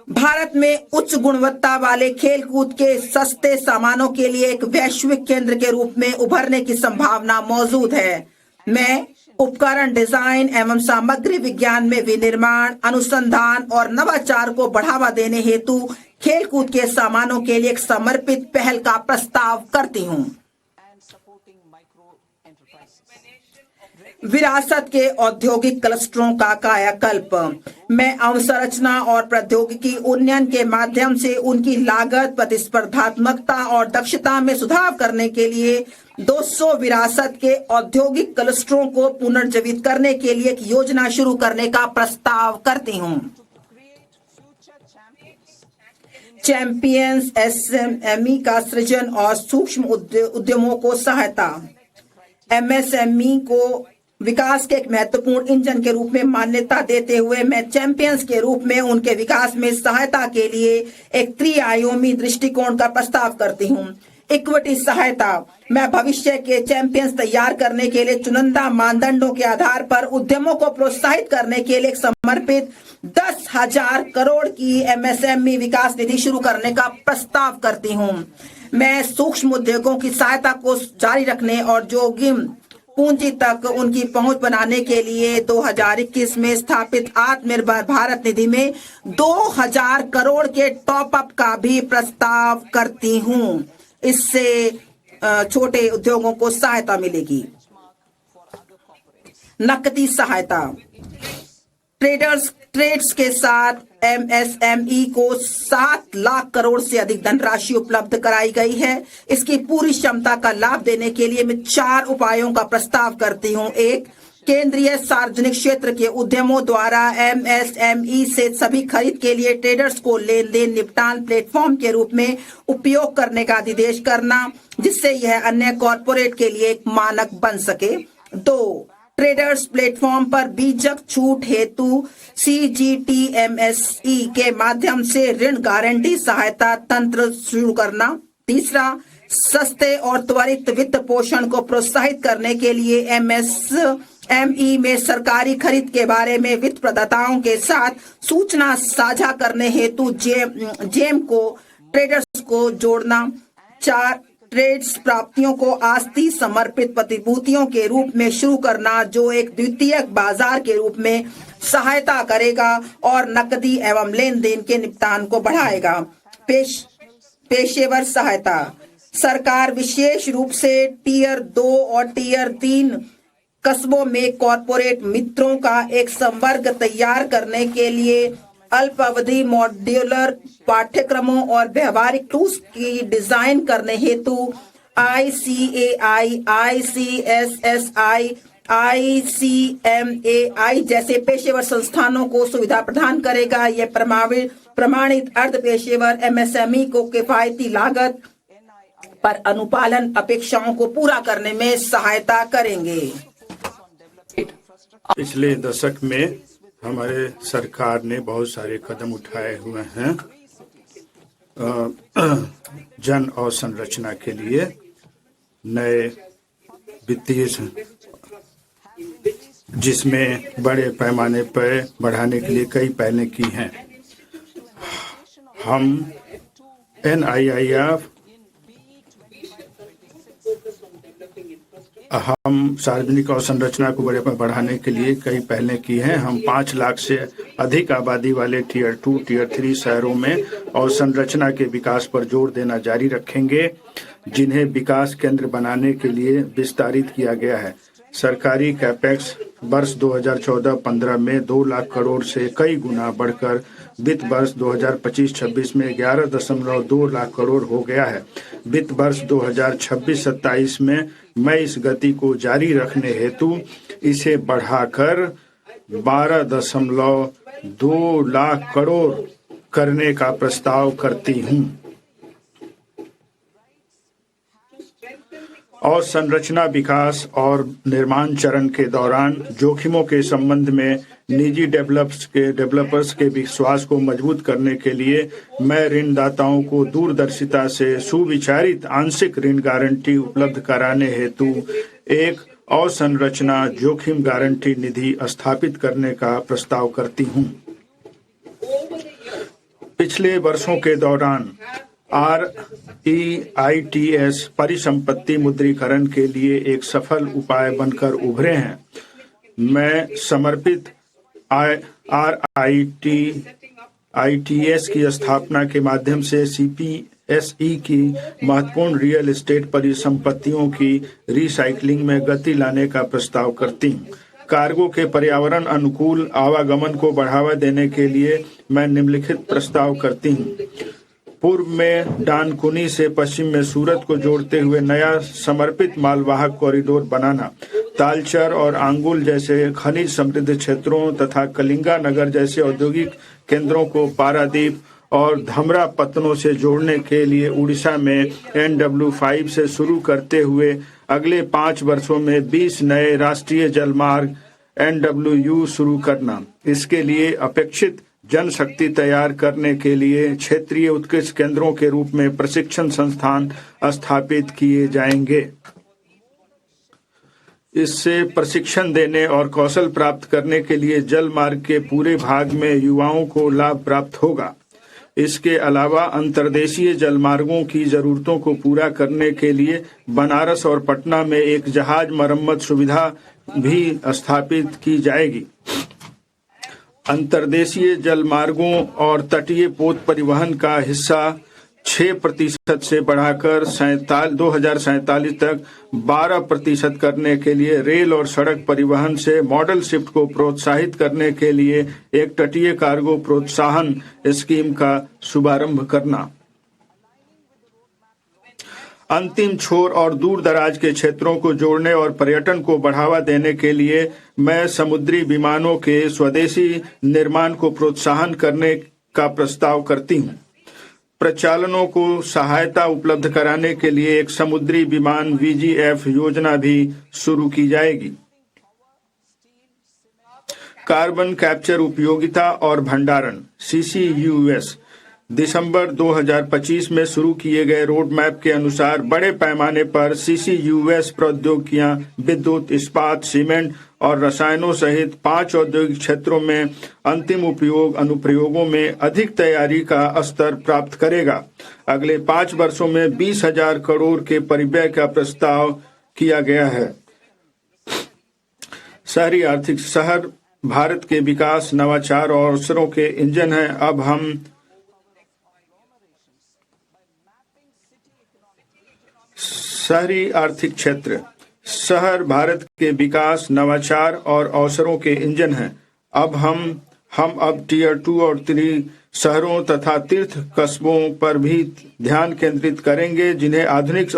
भारत में उच्च गुणवत्ता वाले खेलकूद के सस्ते सामानों के लिए एक वैश्विक केंद्र के रूप में उभरने की संभावना मौजूद है। मैं उपकरण डिजाइन एवं सामग्री विज्ञान में विनिर्माण, अनुसंधान और नवाचार को बढ़ावा देने हेतु खेलकूद के सामानों के लिए एक समर्पित पहल का प्रस्ताव करती हूँ। विरासत के औद्योगिक क्लस्टरों का कायाकल्प। मैं अवसंरचना और प्रौद्योगिकी उन्नयन के माध्यम से उनकी लागत, प्रतिस्पर्धात्मकता और दक्षता में सुधार करने के लिए 200 विरासत के औद्योगिक क्लस्टरों को पुनर्जीवित करने के लिए एक योजना शुरू करने का प्रस्ताव करती हूँ। चैंपियंस एसएमई का सृजन और सूक्ष्म उद्यमों को सहायता। एमएसएमई को विकास के एक महत्वपूर्ण इंजन के रूप में मान्यता देते हुए मैं चैंपियंस के रूप में उनके विकास में सहायता के लिए एक त्रिआयामी दृष्टिकोण का प्रस्ताव करती हूँ। इक्विटी सहायता। मैं भविष्य के चैंपियंस तैयार करने के लिए चुनिंदा मानदंडों के आधार पर उद्यमों को प्रोत्साहित करने के लिए एक समर्पित 10,000 करोड़ की एमएसएमई विकास निधि शुरू करने का प्रस्ताव करती हूँ। मैं सूक्ष्म उद्योगों की सहायता को जारी रखने और जोखिम पूंजी तक उनकी पहुंच बनाने के लिए 2021 में स्थापित आत्मनिर्भर भारत निधि में 2,000 करोड़ के टॉप अप का भी प्रस्ताव करती हूं। इससे छोटे उद्योगों को सहायता मिलेगी। नकदी सहायता। ट्रेड्स के साथ एमएसएमई को 7 लाख करोड़ से अधिक धनराशि उपलब्ध कराई गई है। इसकी पूरी क्षमता का लाभ देने के लिए मैं 4 उपायों का प्रस्ताव करती हूँ। 1. केंद्रीय सार्वजनिक क्षेत्र के उद्यमों द्वारा एमएसएमई से सभी खरीद के लिए ट्रेडर्स को लेन देन निपटान प्लेटफॉर्म के रूप में उपयोग करने का निर्देश करना, जिससे यह अन्य कॉरपोरेट के लिए एक मानक बन सके। 2. ट्रेडर्स प्लेटफॉर्म पर बीजक छूट हेतु सीजीटीएमएसई के माध्यम से ऋण गारंटी सहायता तंत्र शुरू करना। 3. सस्ते और त्वरित वित्त पोषण को प्रोत्साहित करने के लिए एमएसएमई में सरकारी खरीद के बारे में वित्त प्रदाताओं के साथ सूचना साझा करने हेतु जेम को ट्रेडर्स को जोड़ना। 4. ट्रेड्स प्राप्तियों को आस्ती समर्पित प्रतिभूतियों के रूप में शुरू करना, जो एक द्वितीयक बाजार के रूप में सहायता करेगा और नकदी एवं लेन देन के निपटान को बढ़ाएगा। पेशेवर सहायता। सरकार विशेष रूप से टियर 2 और टियर 3 कस्बों में कॉरपोरेट मित्रों का एक संवर्ग तैयार करने के लिए अल्पावधि मॉड्यूलर पाठ्यक्रमों और व्यवहारिक टूल्स की डिजाइन करने हेतु ICAI, ICSSI, ICMAI जैसे पेशेवर संस्थानों को सुविधा प्रदान करेगा। यह प्रमाणित अर्ध पेशेवर एमएसएमई को किफायती लागत पर अनुपालन अपेक्षाओं को पूरा करने में सहायता करेंगे। पिछले दशक में हमारे सरकार ने बहुत सारे कदम उठाए हुए हैं जन अवसंरचना के लिए, नए वित्तीय जिसमें बड़े पैमाने पर बढ़ाने के लिए कई पहलें की हैं। हम NIIF हम सार्वजनिक अवसंरचना को बड़े पर बढ़ाने के लिए कई पहलें की हैं। हम 5 लाख से अधिक आबादी वाले टियर 2, टियर 3 शहरों में अवसंरचना के विकास पर जोर देना जारी रखेंगे, जिन्हें विकास केंद्र बनाने के लिए विस्तारित किया गया है। सरकारी कैपेक्स वर्ष 2014-15 में 2 लाख करोड़ से कई गुना बढ़कर वित्त वर्ष 2025-26 में 11.2 लाख करोड़ हो गया है। वित्त वर्ष 2026-27 में मैं इस गति को जारी रखने हेतु इसे बढ़ाकर 12.2 लाख करोड़ करने का प्रस्ताव करती हूँ। और संरचना विकास और निर्माण चरण के दौरान जोखिमों के संबंध में निजी डेवलपर्स के विश्वास को मजबूत करने के लिए मैं ऋणदाताओं को दूरदर्शिता से सुविचारित आंशिक ऋण गारंटी उपलब्ध कराने हेतु एक अवसंरचना जोखिम गारंटी निधि स्थापित करने का प्रस्ताव करती हूँ। पिछले वर्षों के दौरान REITs परिसंपत्ति मुद्रीकरण के लिए एक सफल उपाय बनकर उभरे हैं। मैं समर्पित REITs की स्थापना के माध्यम से CPSE की महत्वपूर्ण रियल एस्टेट परिसंपत्तियों की रिसाइकलिंग में गति लाने का प्रस्ताव करती हूँ। कार्गो के पर्यावरण अनुकूल आवागमन को बढ़ावा देने के लिए मैं निम्नलिखित प्रस्ताव करती हूँ। पूर्व में डानकुनी से पश्चिम में सूरत को जोड़ते हुए नया समर्पित मालवाहक कॉरिडोर बनाना, तालचर और आंगुल जैसे खनिज समृद्ध क्षेत्रों तथा कलिंगा नगर जैसे औद्योगिक केंद्रों को पारादीप और धमरा पत्तनों से जोड़ने के लिए उड़ीसा में NW5 से शुरू करते हुए अगले 5 वर्षों में 20 नए राष्ट्रीय जलमार्ग NWU शुरू करना। इसके लिए अपेक्षित जनशक्ति तैयार करने के लिए क्षेत्रीय उत्कृष्ट केंद्रों के रूप में प्रशिक्षण संस्थान स्थापित किए जाएंगे। इससे प्रशिक्षण देने और कौशल प्राप्त करने के लिए जल मार्ग के पूरे भाग में युवाओं को लाभ प्राप्त होगा। इसके अलावा अंतर्देशीय जलमार्गों की जरूरतों को पूरा करने के लिए बनारस और पटना में एक जहाज मरम्मत सुविधा भी स्थापित की जाएगी। अंतर्देशीय जलमार्गों और तटीय पोत परिवहन का हिस्सा 6% से बढ़ाकर 2047 तक 12% करने के लिए रेल और सड़क परिवहन से मॉडल शिफ्ट को प्रोत्साहित करने के लिए एक तटीय कार्गो प्रोत्साहन स्कीम का शुभारंभ करना। अंतिम छोर और दूर दराज के क्षेत्रों को जोड़ने और पर्यटन को बढ़ावा देने के लिए मैं समुद्री विमानों के स्वदेशी निर्माण को प्रोत्साहन करने का प्रस्ताव करती हूँ। प्रचालनों को सहायता उपलब्ध कराने के लिए एक समुद्री विमान VGF योजना भी शुरू की जाएगी। कार्बन कैप्चर उपयोगिता और भंडारण CCUS दिसंबर 2025 में शुरू किए गए रोड मैप के अनुसार बड़े पैमाने पर CCUS प्रौद्योगिकियां विद्युत, इस्पात, सीमेंट और रसायनों सहित 5 औद्योगिक क्षेत्रों में अंतिम उपयोग अनुप्रयोगों में अधिक तैयारी का स्तर प्राप्त करेगा। अगले 5 वर्षों में 20,000 करोड़ के परिव्यय का प्रस्ताव किया गया है। शहरी आर्थिक शहर भारत के विकास, नवाचार और अवसरों के इंजन है। अब हम शहरी आर्थिक क्षेत्र। शहर भारत के विकास, नवाचार और अवसरों के इंजन हैं। हम अब टियर 2 और 3 शहरों तथा तीर्थ कस्बों पर भी ध्यान केंद्रित करेंगे जिन्हें आधुनिक